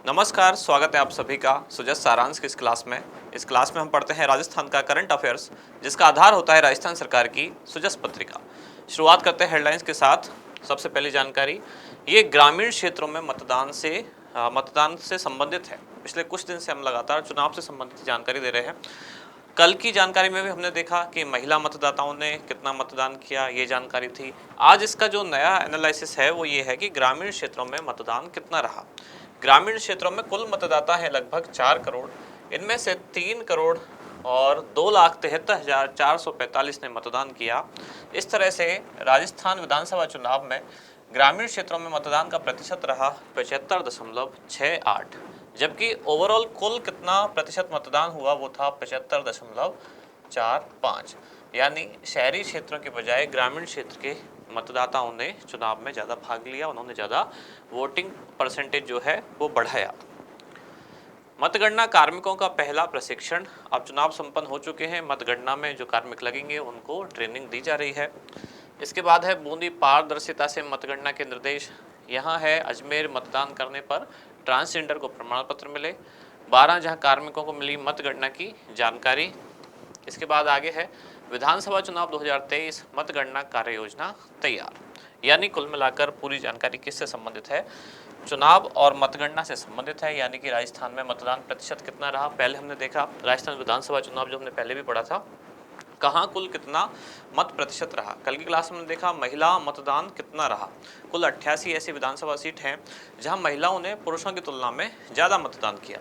नमस्कार, स्वागत है आप सभी का सुजस सारांश की इस क्लास में। इस क्लास में हम पढ़ते हैं राजस्थान का करंट अफेयर्स, जिसका आधार होता है राजस्थान सरकार की सुजस पत्रिका। शुरुआत करते हैं हेडलाइंस के साथ। सबसे पहली जानकारी, ये ग्रामीण क्षेत्रों में मतदान से संबंधित है। पिछले कुछ दिन से हम लगातार चुनाव से संबंधित जानकारी दे रहे हैं। कल की जानकारी में भी हमने देखा कि महिला मतदाताओं ने कितना मतदान किया, ये जानकारी थी। आज इसका जो नया एनालिसिस है वो ये है कि ग्रामीण क्षेत्रों में मतदान कितना रहा। ग्रामीण क्षेत्रों में कुल मतदाता है लगभग 4 करोड़। इनमें से 3 करोड़ और 2,73,445 ने मतदान किया। इस तरह से राजस्थान विधानसभा चुनाव में ग्रामीण क्षेत्रों में मतदान का प्रतिशत रहा 75.68, जबकि ओवरऑल कुल कितना प्रतिशत मतदान हुआ वो था 75.45। यानी शहरी क्षेत्रों के बजाय ग्रामीण क्षेत्र के मतदाताओं ने चुनाव में ज़्यादा भाग लिया, उन्होंने ज़्यादा वोटिंग परसेंटेज जो है वो बढ़ाया। मतगणना कार्मिकों का पहला प्रशिक्षण, अब चुनाव संपन्न हो चुके हैं। मतगणना में जो कार्मिक लगेंगे उनको ट्रेनिंग दी जा रही है। इसके बाद है बूंदी पारदर्शिता से मतगणना के निर्देश। यहाँ है अजमेर मतदान करने पर ट्रांसजेंडर को प्रमाण पत्र मिले। 12 जहाँ कार्मिकों को मिली मतगणना की जानकारी। इसके बाद आगे है विधानसभा चुनाव 2023 मतगणना कार्य योजना तैयार। यानी कुल मिलाकर पूरी जानकारी किससे संबंधित है? चुनाव और मतगणना से संबंधित है। यानी कि राजस्थान में मतदान प्रतिशत कितना रहा। पहले हमने देखा राजस्थान विधानसभा चुनाव जो हमने पहले भी पढ़ा था, कहाँ कुल कितना मत प्रतिशत रहा। कल की क्लास में हमने देखा महिला मतदान कितना रहा। कुल 88 ऐसी विधानसभा सीट हैं जहां महिलाओं ने पुरुषों की तुलना में ज़्यादा मतदान किया।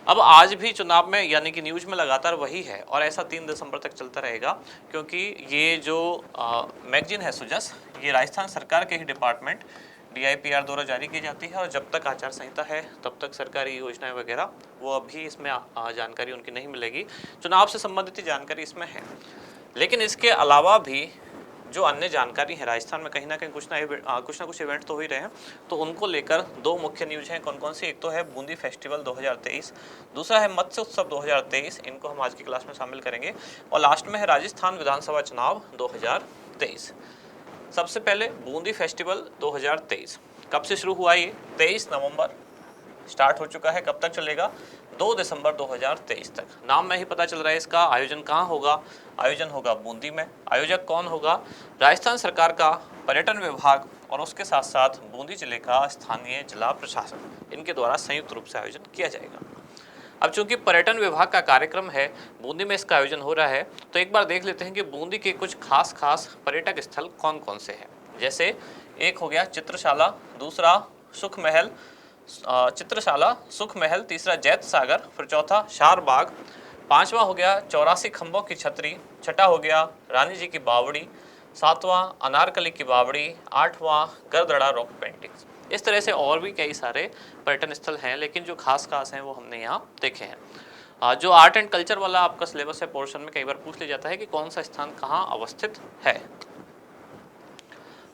अब आज भी चुनाव में यानी कि न्यूज़ में लगातार वही है और ऐसा 3 दिसंबर तक चलता रहेगा, क्योंकि ये जो मैगजीन है सुजस, ये राजस्थान सरकार के ही डिपार्टमेंट DIPR द्वारा जारी की जाती है और जब तक आचार संहिता है तब तक सरकारी योजनाएं वगैरह वो अभी इसमें जानकारी उनकी नहीं मिलेगी। चुनाव से संबंधित जानकारी इसमें है, लेकिन इसके अलावा भी जो अन्य जानकारी है राजस्थान में कहीं ना कहीं कुछ ना कुछ इवेंट तो हो ही रहे हैं। तो उनको लेकर दो मुख्य न्यूज़ हैं। कौन कौन सी? एक तो है बूंदी फेस्टिवल 2023, दूसरा है मत्स्य उत्सव 2023। इनको हम आज की क्लास में शामिल करेंगे। और लास्ट में है राजस्थान विधानसभा चुनाव 2023। सबसे पहले बूंदी फेस्टिवल 2023 कब से शुरू हुआ? ये 23 नवंबर स्टार्ट हो चुका है। कब तक चलेगा? 2 दिसंबर 2023 तक। नाम में ही पता चल रहा है इसका। आयोजन कहाँ होगा? आयोजन होगा बूंदी में। आयोजक कौन होगा? राजस्थान सरकार का पर्यटन विभाग और उसके साथ साथ बूंदी जिले का स्थानीय जिला प्रशासन, इनके द्वारा संयुक्त रूप से आयोजन किया जाएगा। अब चूंकि पर्यटन विभाग का कार्यक्रम है, बूंदी में इसका आयोजन हो रहा है, तो एक बार देख लेते हैं कि बूंदी के कुछ खास पर्यटक स्थल कौन कौन से हैं। जैसे एक हो गया चित्रशाला, दूसरा सुख महल, तीसरा जैत सागर, फिर चौथा शार बाग, पांचवा हो गया 84 खंभों की छतरी, छठा हो गया रानी जी की बावड़ी, सातवां अनारकली की बावड़ी, आठवां गरदड़ा रॉक पेंटिंग्स। इस तरह से और भी कई सारे पर्यटन स्थल हैं, लेकिन जो खास हैं वो हमने यहाँ देखे हैं। जो आर्ट एंड कल्चर वाला आपका सिलेबस है पोर्शन में कई बार पूछ लिया जाता है कि कौन सा स्थान कहाँ अवस्थित है।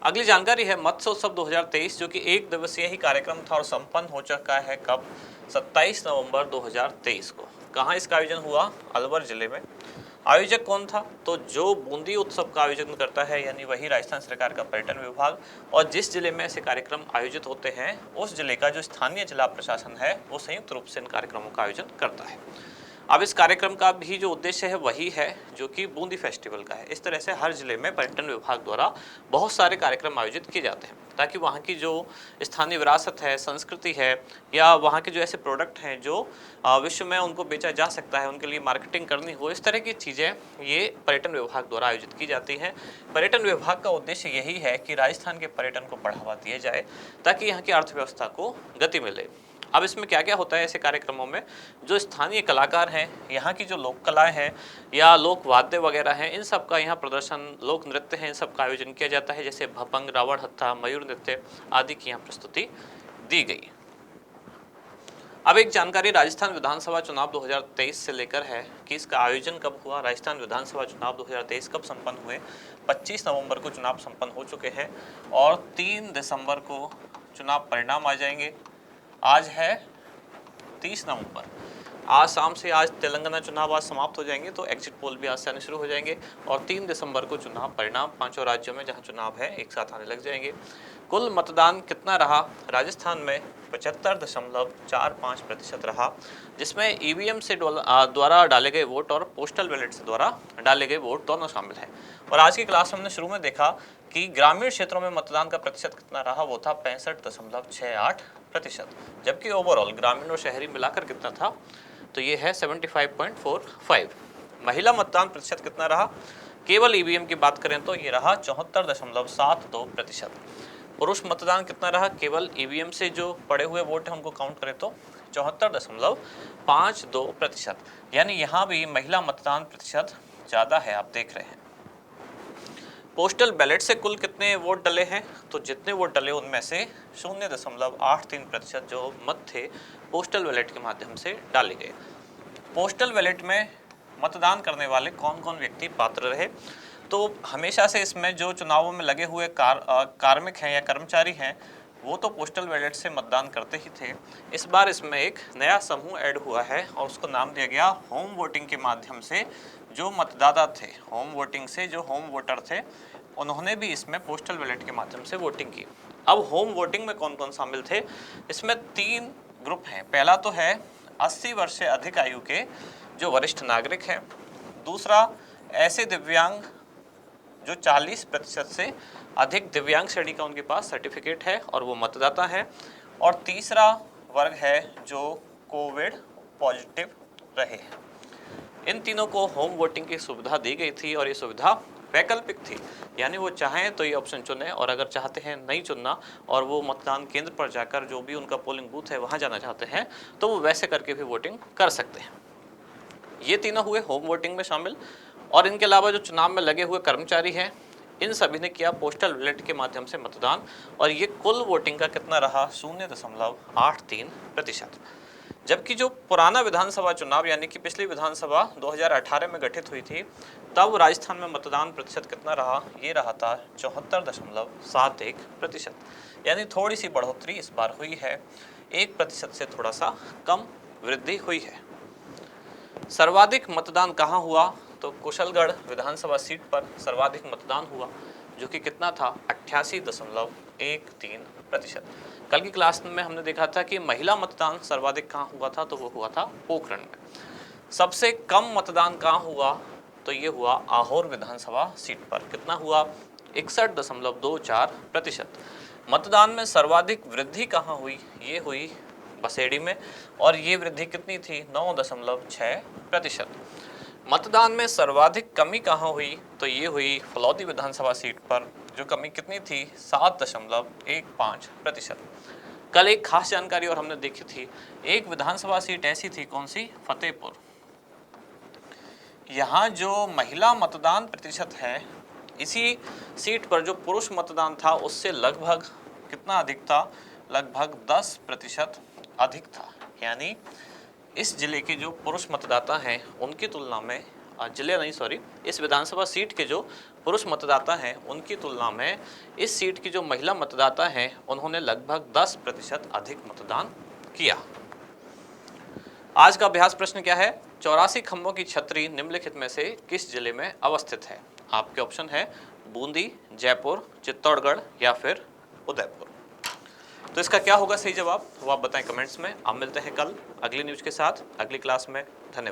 अगली जानकारी है मत्स्य उत्सव 2023, जो कि 1 दिवसीय ही कार्यक्रम था और संपन्न हो चुका है। कब? 27 नवंबर 2023 को। कहाँ इसका आयोजन हुआ? अलवर जिले में। आयोजक कौन था? तो जो बूंदी उत्सव का आयोजन करता है यानी वही राजस्थान सरकार का पर्यटन विभाग, और जिस जिले में ऐसे कार्यक्रम आयोजित होते हैं उस जिले का जो स्थानीय जिला प्रशासन है वो संयुक्त रूप से इन कार्यक्रमों का आयोजन करता है। अब इस कार्यक्रम का भी जो उद्देश्य है वही है जो कि बूंदी फेस्टिवल का है। इस तरह से हर जिले में पर्यटन विभाग द्वारा बहुत सारे कार्यक्रम आयोजित किए जाते हैं ताकि वहाँ की जो स्थानीय विरासत है, संस्कृति है, या वहाँ के जो ऐसे प्रोडक्ट हैं जो विश्व में उनको बेचा जा सकता है, उनके लिए मार्केटिंग करनी हो, इस तरह की चीज़ें ये पर्यटन विभाग द्वारा आयोजित की जाती हैं। पर्यटन विभाग का उद्देश्य यही है कि राजस्थान के पर्यटन को बढ़ावा दिया जाए ताकि यहाँ की अर्थव्यवस्था को गति मिले। अब इसमें क्या क्या होता है ऐसे कार्यक्रमों में? जो स्थानीय कलाकार हैं, यहाँ की जो लोक कलाएँ हैं या लोक वाद्य वगैरह हैं, इन सब का यहाँ प्रदर्शन, लोक नृत्य हैं, इन सब का आयोजन किया जाता है। जैसे भपंग, रावण हत्था, मयूर नृत्य आदि की यहाँ प्रस्तुति दी गई। अब एक जानकारी राजस्थान विधानसभा चुनाव 2023 से लेकर है कि इसका आयोजन कब हुआ। राजस्थान विधानसभा चुनाव 2023 कब संपन्न हुए? 25 नवंबर को चुनाव संपन्न हो चुके हैं और 3 दिसंबर को चुनाव परिणाम आ जाएंगे। आज है 30 नवंबर। आज शाम से, आज तेलंगाना चुनाव आज समाप्त हो जाएंगे तो एग्जिट पोल भी आज से आने शुरू हो जाएंगे और 3 दिसंबर को चुनाव परिणाम पांचों राज्यों में जहां चुनाव है एक साथ आने लग जाएंगे। कुल मतदान कितना रहा? राजस्थान में 75.45% रहा, जिसमें ईवीएम से द्वारा डाले गए वोट और पोस्टल बैलेट से द्वारा डाले गए वोट दोनों शामिल हैं। और आज की क्लास में हमने शुरू में देखा कि ग्रामीण क्षेत्रों में मतदान का प्रतिशत कितना रहा, वो था 65.68%, जबकि ओवरऑल ग्रामीण और शहरी मिलाकर कितना था, तो ये है 75.45। महिला मतदान प्रतिशत कितना रहा? केवल ईवीएम की बात करें तो ये रहा 74.72%। पुरुष मतदान कितना रहा? केवल ईवीएम से जो पड़े हुए वोट हैं उनको काउंट करें तो 74.52%। यानी यहाँ भी महिला मतदान प्रतिशत ज़्यादा है, आप देख रहे हैं। पोस्टल बैलेट से कुल कितने वोट डले हैं? तो जितने वोट डले उनमें से 0.83% जो मत थे पोस्टल बैलेट के माध्यम से डाले गए। पोस्टल बैलेट में मतदान करने वाले कौन कौन व्यक्ति पात्र रहे? तो हमेशा से इसमें जो चुनावों में लगे हुए कार्मिक हैं या कर्मचारी हैं वो तो पोस्टल बैलेट से मतदान करते ही थे। इस बार इसमें एक नया समूह ऐड हुआ है और उसको नाम दिया गया होम वोटिंग के माध्यम से जो मतदाता थे, होम वोटिंग से जो होम वोटर थे, उन्होंने भी इसमें पोस्टल बैलेट के माध्यम से वोटिंग की। अब होम वोटिंग में कौन कौन शामिल थे? इसमें 3 ग्रुप हैं। पहला तो है 80 वर्ष से अधिक आयु के जो वरिष्ठ नागरिक हैं। दूसरा ऐसे दिव्यांग जो 40% से अधिक दिव्यांग श्रेणी का उनके पास सर्टिफिकेट है और वो मतदाता है। और तीसरा वर्ग है जो कोविड पॉजिटिव रहे हैं। इन तीनों को होम वोटिंग की सुविधा दी गई थी और ये सुविधा वैकल्पिक थी, यानी वो चाहें तो ये ऑप्शन चुने और अगर चाहते हैं नहीं चुनना और वो मतदान केंद्र पर जाकर जो भी उनका पोलिंग बूथ है वहाँ जाना चाहते हैं तो वो वैसे करके भी वोटिंग कर सकते हैं। ये तीनों हुए होम वोटिंग में शामिल। और इनके अलावा जो चुनाव में लगे हुए कर्मचारी हैं इन सभी ने किया पोस्टल बैलेट के माध्यम से मतदान और ये कुल वोटिंग का कितना रहा? 0.83%। जबकि जो पुराना विधानसभा चुनाव यानी कि पिछली विधानसभा 2018 में गठित हुई थी तब राजस्थान में मतदान प्रतिशत कितना रहा? ये रहा था 74.71%। यानी थोड़ी सी बढ़ोतरी इस बार हुई है, 1% से थोड़ा सा कम वृद्धि हुई है। सर्वाधिक मतदान कहाँ हुआ? तो कुशलगढ़ विधानसभा सीट पर सर्वाधिक मतदान हुआ जो कि कितना था? 88.13%। कल की क्लास में हमने देखा था कि महिला मतदान सर्वाधिक कहाँ हुआ था, तो वो हुआ था पोखरण में। सबसे कम मतदान कहाँ हुआ? तो ये हुआ आहोर विधानसभा सीट पर। कितना हुआ? 61.24%। मतदान में सर्वाधिक वृद्धि कहाँ हुई? ये हुई बसेड़ी में और ये वृद्धि कितनी थी? 9.6%। मतदान में सर्वाधिक कमी कहाँ हुई? तो ये हुई फलौदी विधानसभा सीट पर, जो कमी कितनी थी? 7.15%। कल एक खास जानकारी और हमने देखी थी, एक विधानसभा सीट ऐसी थी, कौन सी? फतेहपुर। यहाँ जो महिला मतदान प्रतिशत है इसी सीट पर जो पुरुष मतदान था उससे लगभग कितना अधिक था? लगभग 10% अधिक था। यानी इस जिले के जो पुरुष मतदाता हैं उनकी तुलना में इस विधानसभा सीट के जो पुरुष मतदाता हैं उनकी तुलना में इस सीट की जो महिला मतदाता हैं उन्होंने लगभग 10% अधिक मतदान किया। आज का अभ्यास प्रश्न क्या है? 84 खंभों की छतरी निम्नलिखित में से किस जिले में अवस्थित है? आपके ऑप्शन है बूंदी, जयपुर, चित्तौड़गढ़ या फिर उदयपुर। तो इसका क्या होगा सही जवाब, वो आप बताएं कमेंट्स में। आप मिलते हैं कल अगली न्यूज़ के साथ अगली क्लास में। धन्यवाद।